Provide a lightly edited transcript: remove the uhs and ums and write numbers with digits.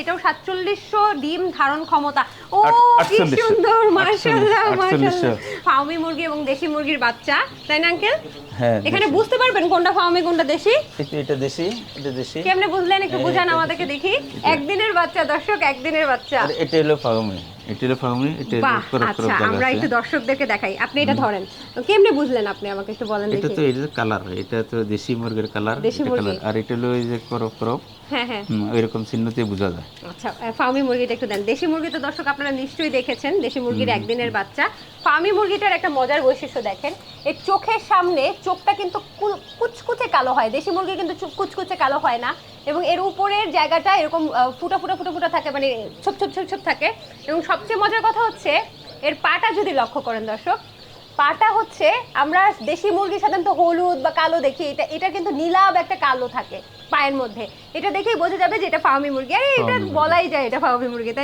এটাও 4700 ডিম ধারণ ক্ষমতা। ও কি সুন্দর, মাশাআল্লাহ মাশাআল্লাহ। ফার্মি মুরগি এবং দেশি মুরগির বাচ্চা, তাই না আঙ্কেল? হ্যাঁ, এখানে বুঝতে পারবেন কোনটা ফার্মি কোনটা দেশি? এটা দেশি, এটা দেশি। কেমনে বুঝলেন একটু বুঝান আমাদেরকে দেখি। একদিনের বাচ্চা দর্শক, একদিনের বাচ্চা। আর এটা হলো ফার্মি, এটা হলো ফার্মি, এটা হলো ক্রপ ক্রপ আচ্ছা, দাগ আমরা আছে। একটু দর্শকদেরকে দেখাই। আপনি এটা ধরেন। কেমনে বুঝলেন আপনি আমাকে একটু বলেন এটা দেখি। তো এটা কালার, এটা তো দেশি মুরগির কালার, দেশি এটা মুরগি। কালার। আর এটা হলো এই যে ক্রপ ক্রপ, হ্যাঁ হ্যাঁ। ওইরকম চিহ্নতে বোঝা যায়। আচ্ছা, ফার্মি মুরগিটা একটু দেন। দেশি মুরগি তো দর্শক আপনারা নিশ্চয়ই দেখেছেন, দেশি মুরগির একদিনের বাচ্চা। ফার্মি মুরগিটার একটা মজার বৈশিষ্ট্য দেখেন, এর চোখের সামনে চোখটা কিন্তু কুচকুচে কালো হয়। দেশি মুরগি কিন্তু কুচকুচে কালো হয় না, এবং এর উপরের জায়গাটা এরকম ফুটা ফুটা ফুটা ফুটা থাকে, মানে ছোপ ছোপ ছোপ ছোপ থাকে। এবং সবচেয়ে মজার কথা হচ্ছে এর পাটা যদি লক্ষ্য করেন দর্শক, পাটা হচ্ছে, আমরা দেশি মুরগি সাধারণত হলুদ বা কালো দেখি, এটা কিন্তু নীলাভ একটা কালো থাকে পায়ের মধ্যে। এটা দেখেই বোঝা যাবে যে এটা ফার্মি মুরগি। আরে এটা বলাই যায় এটা ফার্মি মুরগি, তাই না?